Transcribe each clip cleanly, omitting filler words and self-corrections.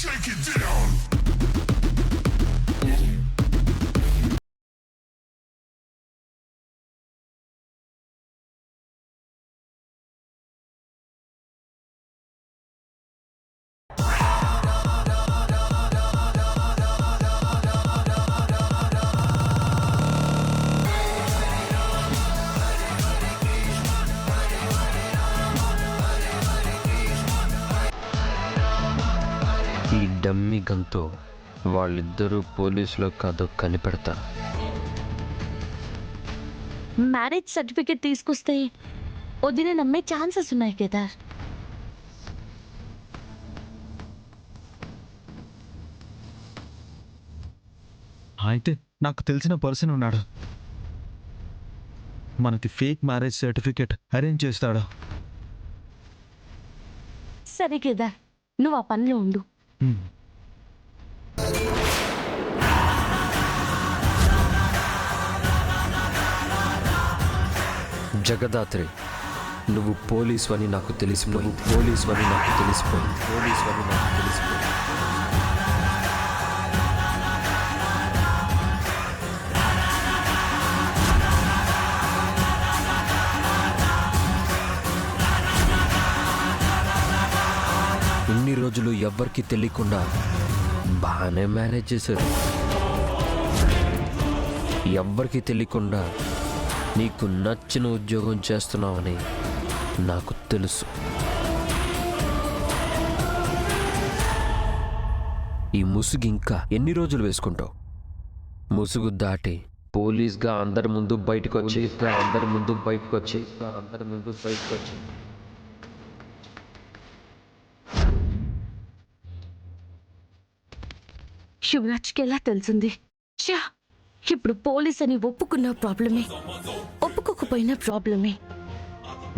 Take it down. ఈ dummy గన్తో వాళ్ళిద్దరూ పోలీసులో కాదో కనిపెడతా. మ్యారేజ్ సర్టిఫికేట్ తీసుకొస్తే వదిన నమ్మే ఛాన్సెస్ ఉన్నాయి కేదార్. అయితే నాకు తెలిసిన పర్సన్ ఉన్నాడు, మనకి ఫేక్ మ్యారేజ్ సర్టిఫికేట్ అరేంజ్ చేస్తాడు. సరే కేదార్, నువ్వు ఆ పనిలో ఉండు. జగదాత్రి, నువ్వు పోలీసు అని నాకు తెలిసిపోయింది. ఇన్ని రోజులు ఎవ్వరికి తెలియకుండా బాగానే మేనేజ్ చేశారు. ఎవ్వరికి తెలియకుండా నీకు నచ్చిన ఉద్యోగం చేస్తున్నావని నాకు తెలుసు. ఈ ముసుగు ఇంకా ఎన్ని రోజులు వేసుకుంటావు? ముసుగు దాటి పోలీస్గా అందరి ముందు బయటకు వచ్చి శివరాజ్కి ఎలా తెలిసింది? ఇప్పుడు పోలీస్ అని ఒప్పుకున్న ప్రాబ్లమే, ఒప్పుకోకపోయినా ప్రాబ్లమే.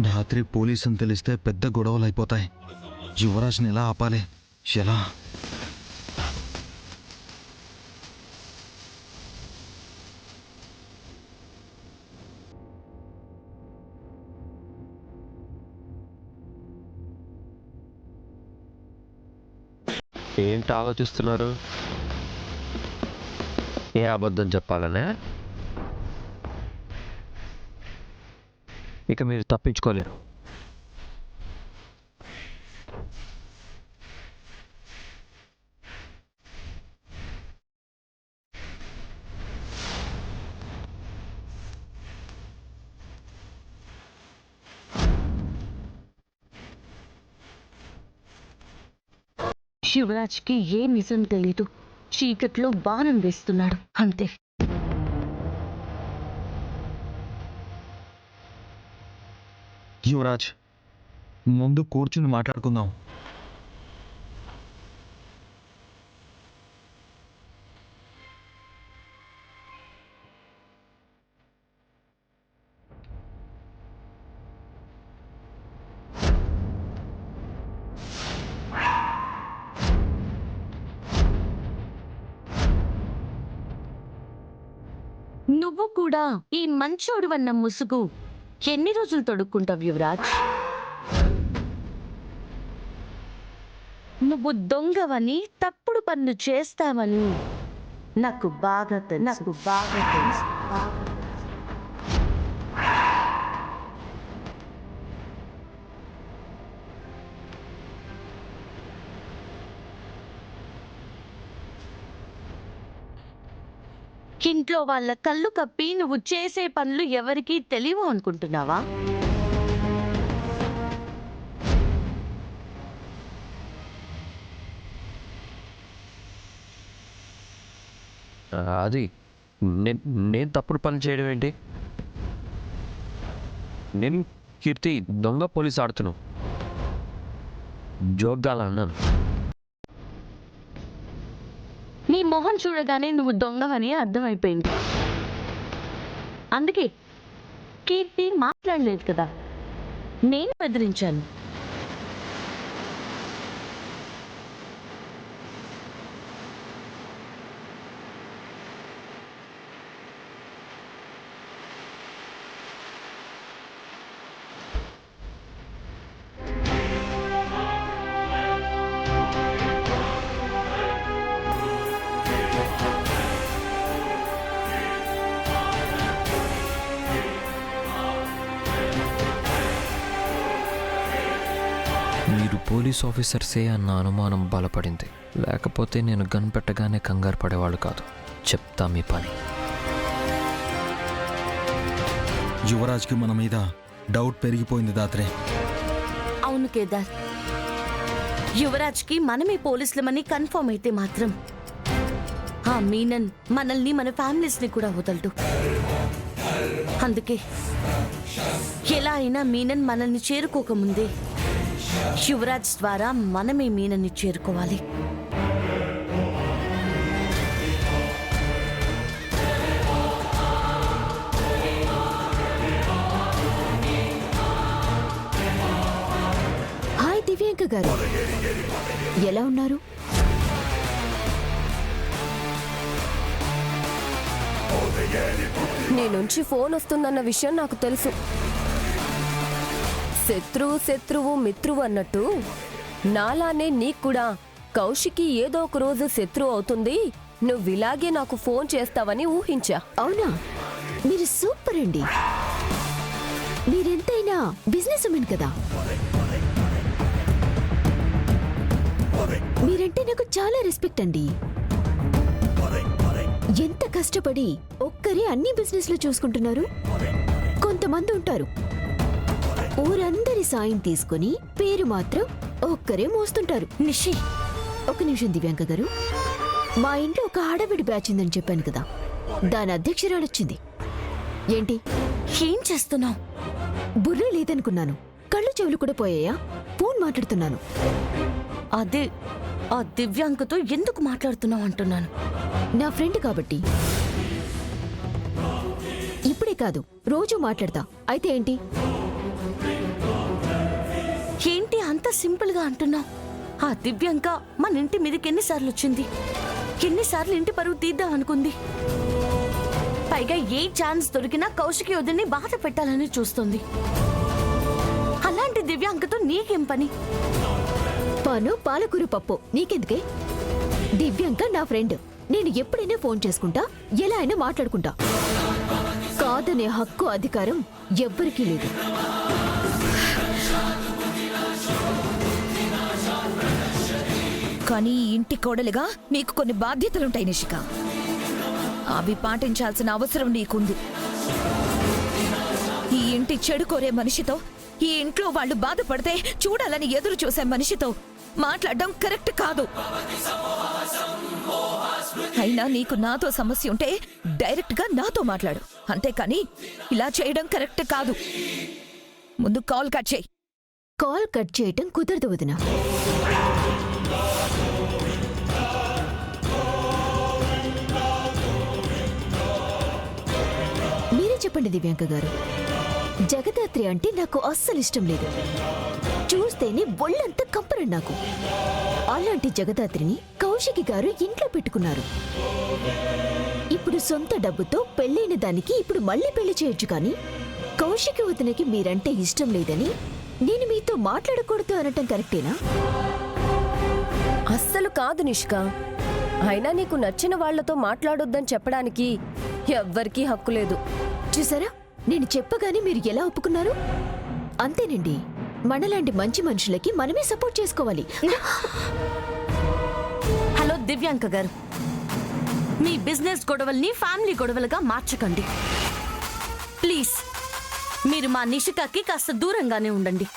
రాత్రి పోలీస్ అని తెలిస్తే పెద్ద గొడవలు అయిపోతాయి. యువరాజ్ని ఎలా ఆపాలి? ఎలా? ఏంటి ఆలోచిస్తున్నారు? ఏ అబద్ధం చెప్పాలనే? ఇక మీరు తప్పించుకోలేరు. శివరాజ్కి ఏ నిజం తెలీదు. చీకట్లో బాణం వేస్తున్నాడు అంతే. యువరాజ్, ముందు కూర్చుని మాట్లాడుకుందాం. నువ్వు కూడా ఈ మంచోడు అన్న ముసుగు ఎన్ని రోజులు తొడుక్కుంటావు యువరాజ్? నువ్వు దొంగవని, తప్పుడు పనులు చేస్తావని నాకు బాగా తెలుసు. ఇంట్లో వాళ్ళ కళ్ళు కప్పి నువ్వు చేసే పనులు ఎవరికీ తెలియవు అనుకుంటున్నావా? అది నేను తప్పుడు పని చేయడం ఏంటి? నేను కీర్తి దొంగ పోలీస్ ఆడుతున్నావు జోగ్గాల అన్నాను. నీ మొహం చూడగానే నువ్వు దొంగవని అర్థమైపోయింది. అందుకే కీర్తి మాట్లాడలేదు కదా, నేను బెదిరించాను. పోలీస్ ఆఫీసర్సే అన్న అనుమానం బలపడింది. లేకపోతే నేను గన్ పెట్టగానే కంగారు పడేవాళ్ళు కాదు. చెప్తా మీ పని. యువరాజ్కి మన మీద డౌట్ పెరిగిపోయింది దాత్రే. అవును కేదార్, యువరాజ్కి మనమే పోలీసులమని కన్ఫర్మ్ అయితే మాత్రం ఆ మీనన్ మనల్ని మన ఫ్యామిలీస్ని కూడా వదలడు. అందుకే ఎలా అయినా మీనన్ మనల్ని చేరుకోకముందే యువరాజ్ ద్వారా మనమే మీనన్ని చేరుకోవాలి. హాయ్ దివ్యాంక గారు, ఎలా ఉన్నారు? నీ నుంచి ఫోన్ వస్తుందన్న విషయం నాకు తెలుసు. శత్రువు మిత్రువు అన్నట్టు నాలానే నీకు కూడా కౌశికి ఏదో ఒక రోజు శత్రువు అవుతుంది, నువ్విలాగే నాకు ఫోన్ చేస్తావని ఊహించా. అవునా? మీరు సూపర్ అండి. మీరెంతైనా బిజినెస్ ఉమెన్ కదా. మీరంటే నాకు చాలా రెస్పెక్ట్ అండి. ఎంత కష్టపడి ఒక్కరే అన్ని బిజినెస్ లో చూసుకుంటున్నారు. కొంతమంది ఉంటారు ఊరందరి సాయం తీసుకుని పేరు మాత్రం ఒక్కరే మోస్తుంటారు. నిషి, ఒక నిమిషం దివ్యాంక గారు, మా ఇంట్లో ఒక ఆడవిడి బ్యాచ్ ఉందని చెప్పాను కదా, దాని అధ్యక్షురాలు వచ్చింది. ఏంటి ఏం చేస్తున్నావు? బుర్ర లేదనుకున్నాను. కళ్ళు చెవులు కూడా పోయాయా? ఫోన్ మాట్లాడుతున్నాను. అదే ఆ దివ్యాంకతో ఎందుకు మాట్లాడుతున్నావు అంటున్నాను. నా ఫ్రెండ్ కాబట్టి. ఇప్పుడే కాదు, రోజు మాట్లాడతా. అయితే ఏంటి? ఏంటి అంత సింపుల్ గా అంటున్నావు? ఆ దివ్యాంక మన ఇంటి మీదకి ఎన్నిసార్లు వచ్చింది, ఎన్నిసార్లు ఇంటి పరువు తీద్దాం అనుకుంది. పైగా ఏ ఛాన్స్ దొరికినా కౌశికి వదిని బాధ పెట్టాలని చూస్తుంది. అలాంటి దివ్యాంకతో నీకేం పని? పాను పాలకూర పప్పు నీకెందుకే? దివ్యాంక నా ఫ్రెండ్. నేను ఎప్పుడైనా ఫోన్ చేసుకుంటా, ఎలా అయినా మాట్లాడుకుంటా. కాదనే హక్కు అధికారం ఎవ్వరికీ లేదు. కానీ ఈ ఇంటి కోడలిగా నీకు కొన్ని బాధ్యతలుంటాయి నిషిక. అవి పాటించాల్సిన అవసరం నీకుంది. ఈ ఇంటి చెడు కోరే మనిషితో, ఈ ఇంట్లో వాళ్ళు బాధపడితే చూడాలని ఎదురు చూసే మనిషితో మాట్లాడడం కరెక్ట్ కాదు. అయినా నీకు నాతో సమస్య ఉంటే డైరెక్ట్ గా నాతో మాట్లాడు, అంతేకాని ఇలా చేయడం కరెక్ట్ కాదు. ముందు కాల్ కట్ చేయి. కాల్ కట్ చేయటం కుదరదు వదినా. మీరే చెప్పండి దివ్యాంక గారు. జగదాత్రి అంటే నాకు అస్సలు ఇష్టం లేదు. చూస్తేనే ఒళ్ళంతా కంపరం నాకు. అలాంటి జగదాత్రిని కౌశికి గారు ఇంట్లో పెట్టుకున్నారు. ఇప్పుడు సొంత డబ్బుతో పెళ్ళైన దానికి ఇప్పుడు మళ్ళీ పెళ్లి చేయొచ్చు. కానీ కౌశికి వదినకి మీరంటే ఇష్టం లేదని నేను మీతో మాట్లాడకూడదు అనటం కరెక్టేనా? అస్సలు కాదు నిష్క. అయినా నీకు నచ్చిన వాళ్లతో మాట్లాడొద్దని చెప్పడానికి ఎవ్వరికీ హక్కు లేదు. చూసారా, నేను చెప్పగానే మీరు ఎలా ఒప్పుకున్నారు? అంతేనండి, మనలాంటి మంచి మనుషులకి మనమే సపోర్ట్ చేసుకోవాలి. హలో దివ్యాంక గారు, మీ బిజినెస్ గొడవల్ని ఫ్యామిలీ గొడవలుగా మార్చకండి ప్లీజ్. మీరు మా నిషికాకి కాస్త దూరంగానే ఉండండి.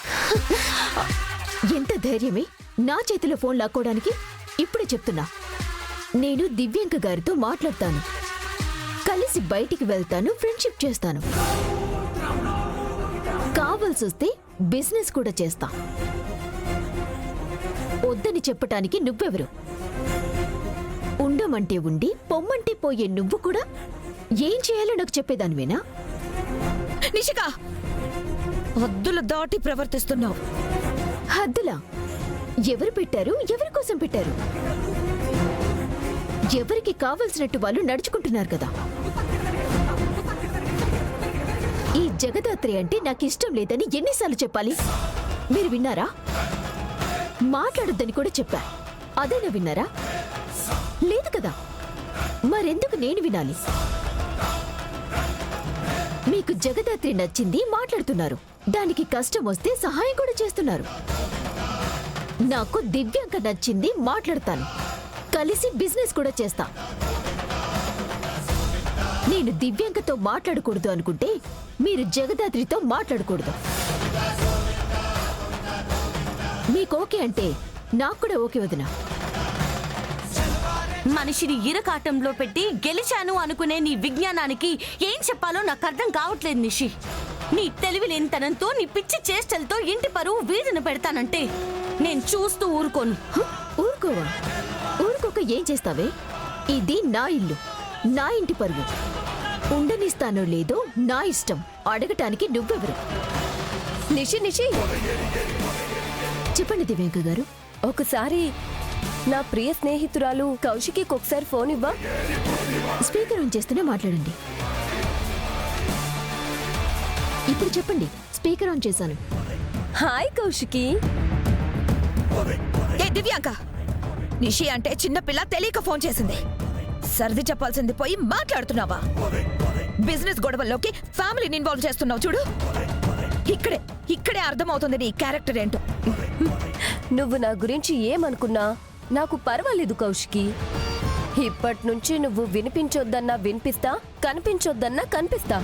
ఎంత ధైర్యమే నా చేతిలో ఫోన్ లాక్కోవడానికి? ఇప్పుడే చెప్తున్నా, నేను దివ్యాంక గారితో మాట్లాడతాను, కలిసి బయటికి వెళ్తాను, ఫ్రెండ్షిప్ చేస్తాను, కావాల్సొస్తే బిజినెస్ కూడా చేస్తా. వద్దని చెప్పటానికి నువ్వెవరు? ఉండమంటే ఉండి పొమ్మంటే పోయే నువ్వు కూడా ఏం చేయాలో నాకు చెప్పేదానివేనా? నిషిక, హద్దులు దాటి ప్రవర్తిస్తున్నావు. హద్దులా? ఎవరు పెట్టారు? ఎవరి కోసం పెట్టారు? ఎవరికి కావలసినట్టు వాళ్ళు నడుచుకుంటున్నారు కదా. ఈ జగదాత్రి అంటే నాకు ఇష్టం లేదని ఎన్నిసార్లు చెప్పాలి? మీరు విన్నారా? మాట్లాడొద్దని కూడా చెప్పా. అదేనా విన్నారా? లేదు కదా. మరెందుకు నేను వినాలి? మీకు జగదాత్రి నచ్చింది, మాట్లాడుతున్నారు. దానికి కష్టం వస్తే సహాయం కూడా చేస్తున్నారు. నాకు దివ్యాంక నచ్చింది, మాట్లాడతాను, కలిసి బిజినెస్ కూడా చేస్తా. నేను దివ్యాంకతో మాట్లాడకూడదు అనుకుంటే మీరు జగదాత్రితో మాట్లాడకూడదు. మీకు ఓకే అంటే నాకు కూడా ఓకే వదినా. మనిషిని ఇరకాటంలో పెట్టి గెలిచాను అనుకునే నీ విజ్ఞానానికి ఏం చెప్పాలో నాకు అర్థం కావట్లేదు నిషి. నీ తెలివిలేనితనంతో, నీ పిచ్చి చేష్టలతో ఇంటి పరువు వీధిన పెడతానంటే నేను చూస్తూ ఊరుకోను. ఊరుకోవా? ఊరుకోక ఏం చేస్తావే? ఇది నా ఇల్లు, నా ఇంటి పరువు. ఉండనిస్తానో లేదో నా ఇష్టం. అడగటానికి నువ్వెవరు? నిషి నిషి, చెప్పండి దివ్యాంక గారు. ఒకసారి నా ప్రియ స్నేహితురాలు కౌశికి ఒకసారి ఫోన్ ఇవ్వా. స్పీకర్ ఆన్ చేస్తూనే మాట్లాడండి. ఇప్పుడు చెప్పండి. స్పీకర్ ఆన్ చేశాను. హాయ్ కౌశికి. ఏ దివ్యాంక, నిషి అంటే చిన్నపిల్ల తెలియక ఫోన్ చేసింది. సర్ది చెప్పాల్సింది పోయి మాట్లాడుతున్నావా? బిజినెస్ గొడవల్లోకి ఫ్యామిలీని ఇన్వాల్వ్ చేస్తున్నావు చూడు. ఇక్కడే అర్థమవుతుంది నీ క్యారెక్టర్ ఏంటో. నువ్వు నా గురించి ఏమనుకున్నా నాకు పర్వాలేదు కౌశికి. ఇప్పటి నుంచి నువ్వు వినిపించొద్దన్నా వినిపిస్తా, కనిపించొద్దన్నా కనిపిస్తా.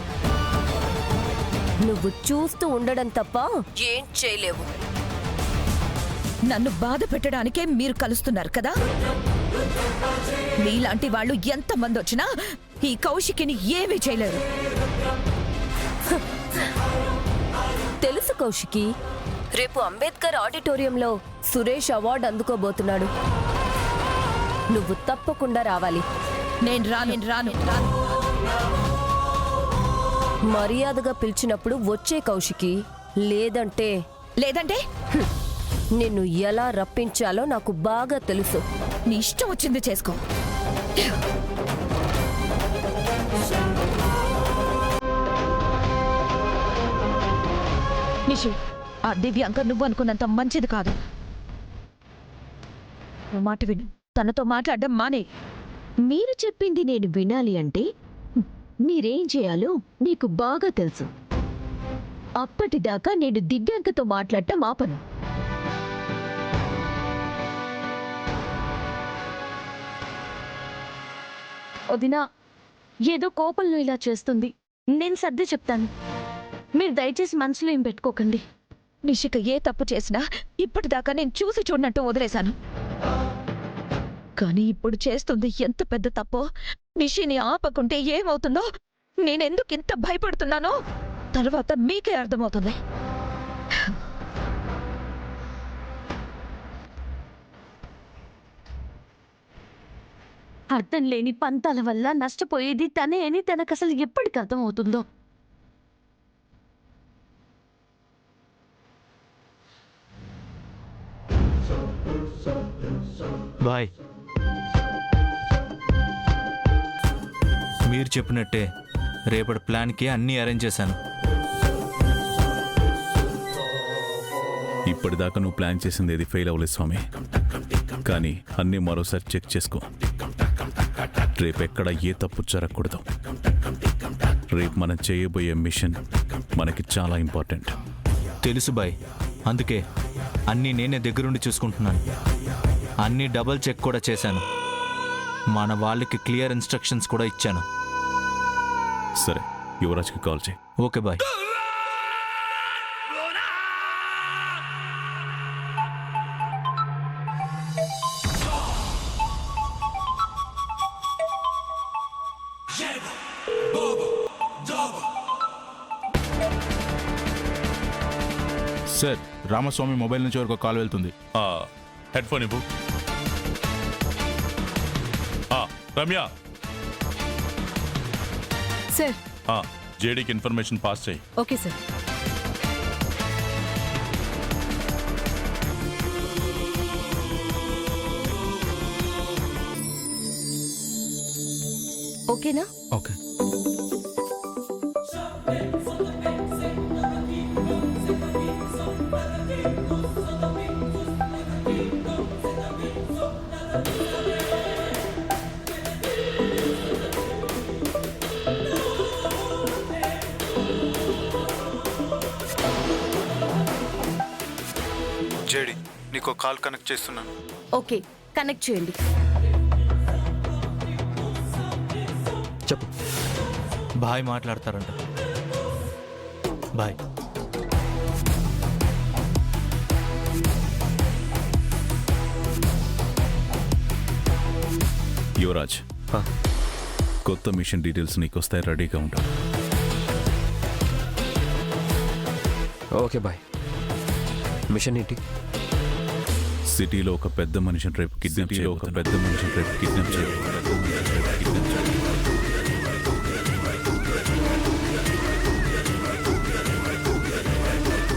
నువ్వు చూస్తూ ఉండడం తప్ప ఏం చేయలేవు. నన్ను బాధ పెట్టడానికే మీరు కలుస్తున్నారు కదా? మీలాంటి వాళ్ళు ఎంతమంది వచ్చినా ఈ కౌశికిని ఏమీ చేయలేరు. తెలుసు కౌశికి, రేపు అంబేద్కర్ ఆడిటోరియంలో సురేష్ అవార్డు అందుకోబోతున్నాడు. నువ్వు తప్పకుండా రావాలి. నేను రాను. మర్యాదగా పిలిచినప్పుడు వచ్చే కౌశికి, లేదంటే నిన్ను ఎలా రప్పించాలో నాకు బాగా తెలుసు. నీ ఇష్టం వచ్చింది చేసుకో. నిషు, ఆ దివ్యాంక నువ్వు అనుకున్నంత మంచిది కాదు. మాట విను, తనతో మాట్లాడడం మానే. మీరు చెప్పింది నేను వినాలి అంటే మీరేం చేయాలో మీకు బాగా తెలుసు. అప్పటిదాకా నేను దివ్యాంకతో మాట్లాడటం ఆపను. వదినా, ఏదో కోపంలో ఇలా చేస్తుంది. నేను సర్ది చెప్తాను. మీరు దయచేసి మనసులో ఏం పెట్టుకోకండి. నిషిక ఏ తప్పు చేసినా ఇప్పటిదాకా నేను చూసి చూడనట్టు వదిలేశాను. కానీ ఇప్పుడు చేస్తుంది ఎంత పెద్ద తప్పో. నిషిని ఆపకుంటే ఏమవుతుందో, నేనెందుకు ఇంత భయపడుతున్నానో తర్వాత మీకే అర్థమవుతుంది. అర్థం లేని పంతాల వల్ల నష్టపోయేది తనే అని తనకు అసలు ఎప్పటికి అర్థమవుతుందో. బాయ్. మీరు చెప్పినట్టే రేపటి ప్లాన్కి అన్నీ అరేంజ్ చేశాను. ఇప్పటిదాకా నువ్వు ప్లాన్ చేసింది ఏది ఫెయిల్ అవ్వలేదు స్వామి. కానీ అన్నీ మరోసారి చెక్ చేసుకో. రేపెక్కడ ఏ తప్పు జరగకూడదు. రేపు మనం చేయబోయే మిషన్ మనకి చాలా ఇంపార్టెంట్. తెలుసు బాయ్, అందుకే అన్నీ నేనే దగ్గరుండి చూసుకుంటున్నాను. అన్నీ డబుల్ చెక్ కూడా చేశాను. మన వాళ్ళకి క్లియర్ ఇన్స్ట్రక్షన్స్ కూడా ఇచ్చాను. సరే, యువరాజ్కి కాల్ చేయి. Okay bye. Sir, Ramaswamy mobile నుంచి వరకు కాల్ వెళ్తుంది. హెడ్ ఫోన్ ఇవ్వు. రమ్య, సార్. జేడీకి ఇన్ఫర్మేషన్ పాస్ చేయి. Okay sir. ఓకేనా? ఓకే. జేడి, నీ మీకు కాల్ కనెక్ట్ చేస్తున్నాను. ఓకే, కనెక్ట్ చేయండి. చెప్పు. బాయ్ మాట్లాడతారంట. బాయ్. యువరాజ్, ఆ, కొత్త మిషన్ డీటెయిల్స్ నీకు వస్తాయి, రెడీగా ఉంటావు. Okay bye. మిషన్ ఏంటి? సిటీలో ఒక పెద్ద మనిషిని రేపు కిడ్నాప్ చేయాలి.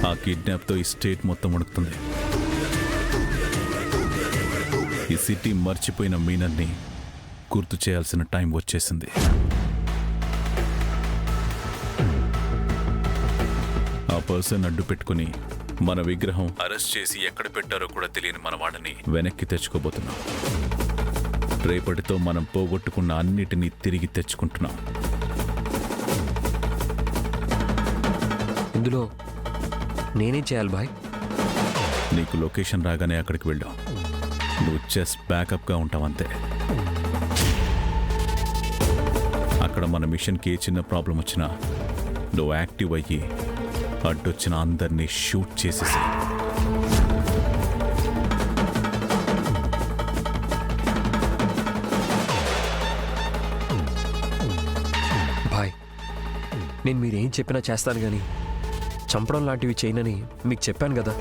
ఆ కిడ్నాప్తో ఈ స్టేట్ మొత్తం ఉడుకుతుంది. ఈ సిటీ మర్చిపోయిన మీనన్ని గుర్తు చేయాల్సిన టైం వచ్చేసింది. ఆ పర్సన్ అడ్డు పెట్టుకుని మన విగ్రహం అరెస్ట్ చేసి ఎక్కడ పెట్టారో కూడా తెలియని మన వాళ్ళని వెనక్కి తెచ్చుకోబోతున్నాం. రేపటితో మనం పోగొట్టుకున్న అన్నిటినీ తిరిగి తెచ్చుకుంటున్నాం. ఇందులో నేనేం చేయాలి బాయ్? నీకు లొకేషన్ రాగానే అక్కడికి వెళ్ళావు. నువ్వు జస్ట్ బ్యాకప్గా ఉంటావంతే. అక్కడ మన మిషన్కి ఏ చిన్న ప్రాబ్లం వచ్చినా నువ్వు యాక్టివ్ అయ్యి అడ్డొచ్చిన అందరినీ షూట్ చేసేసి బాయ్, నేను మీరేం చెప్పినా చేస్తాను కానీ చంపడం లాంటివి చేయనని మీకు చెప్పాను కదా.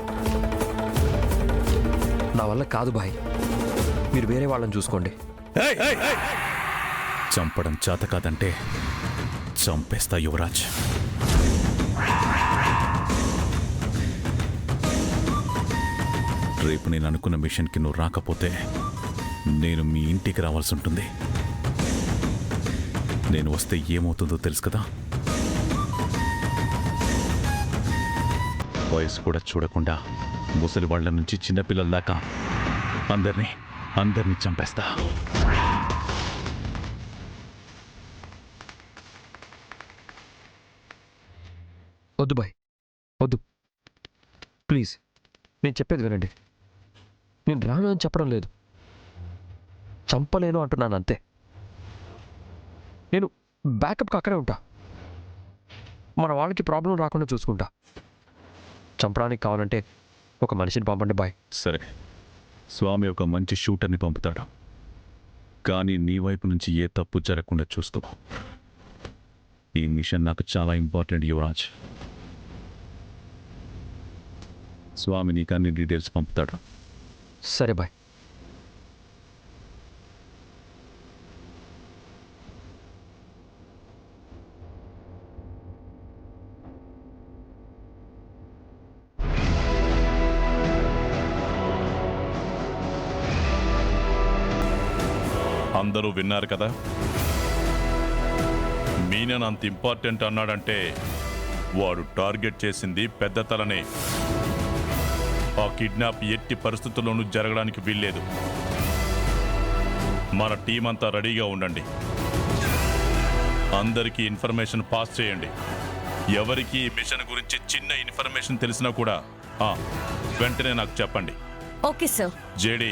నా వల్ల కాదు బాయ్, మీరు వేరే వాళ్ళని చూసుకోండి. చంపడం చేత కాదంటే చంపేస్తా యువరాజ్. రేపు నేను అనుకున్న మిషన్కి నువ్వు రాకపోతే నేను మీ ఇంటికి రావాల్సి ఉంటుంది. నేను వస్తే ఏమవుతుందో తెలుసు కదా. వయసు కూడా చూడకుండా ముసలి వాళ్ళ నుంచి చిన్నపిల్లల దాకా అందరినీ చంపేస్తా. వద్దు బాయ్, వద్దు ప్లీజ్. నేను చెప్పేది వినండి. నేను రాను అని చెప్పడం లేదు, చంపలేను అంటున్నాను అంతే. నేను బ్యాకప్కి అక్కడే ఉంటా. మన వాళ్ళకి ప్రాబ్లం రాకుండా చూసుకుంటా. చంపడానికి కావాలంటే ఒక మనిషిని పంపండి బాయ్. సరే, స్వామి ఒక మంచి షూటర్ని పంపుతాడు, కానీ నీ వైపు నుంచి ఏ తప్పు జరగకుండా చూసుకో. ఈ మిషన్ నాకు చాలా ఇంపార్టెంట్ యువరాజ్. స్వామి నీకు అన్ని డీటెయిల్స్ పంపుతాడు. సరే బాయ్. అందరూ విన్నారు కదా, మీనన్ అంత ఇంపార్టెంట్ అన్నాడంటే వాడు టార్గెట్ చేసింది పెద్ద తలనే. ఆ కిడ్నాప్ ఎట్టి పరిస్థితుల్లోనూ జరగడానికి వీల్లేదు. మన టీం అంతా రెడీగా ఉండండి. అందరికీ ఇన్ఫర్మేషన్ పాస్ చేయండి. ఎవరికి ఈ మిషన్ గురించి చిన్న ఇన్ఫర్మేషన్ తెలిసినా కూడా వెంటనే నాకు చెప్పండి. Okay sir. జేడీ,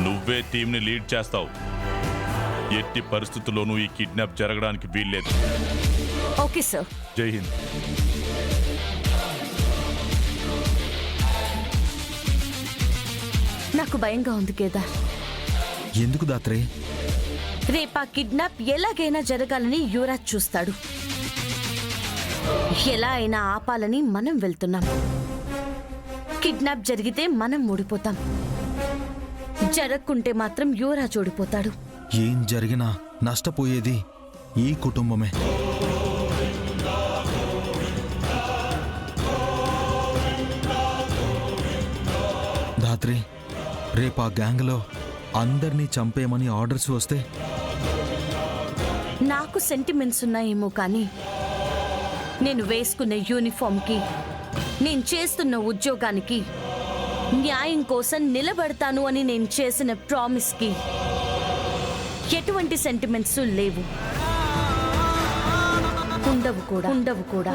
నువ్వే టీంని లీడ్ చేస్తావు. ఎట్టి పరిస్థితుల్లోనూ ఈ కిడ్నాప్ జరగడానికి వీల్లేదు. Okay sir. జై హింద్. నాకు భయంగా ఉంది కేదార్. ఎందుకు దాత్రే? రేపా కిడ్నాప్ ఎలాగైనా జరగాలని యువరాజ్ చూస్తాడు. ఎలా అయినా ఆపాలని మనం వెళ్తున్నాం. కిడ్నాప్ జరిగితే మనం ఓడిపోతాం, జరగకుంటే మాత్రం యువరాజ్ ఓడిపోతాడు. ఏం జరిగినా నష్టపోయేది ఈ కుటుంబమే. ధాత్రి, రేపు ఆ గ్యాంగ్లో అందరినీ చంపేయమని ఆర్డర్స్ వస్తే? నాకు సెంటిమెంట్స్ ఉన్నాయేమో కానీ నేను వేసుకున్న యూనిఫామ్కి, నేను చేస్తున్న ఉద్యోగానికి, న్యాయం కోసం నిలబడతాను అని నేను చేసిన ప్రామిస్కి ఎటువంటి సెంటిమెంట్స్ లేవు. ఉండవు కూడా.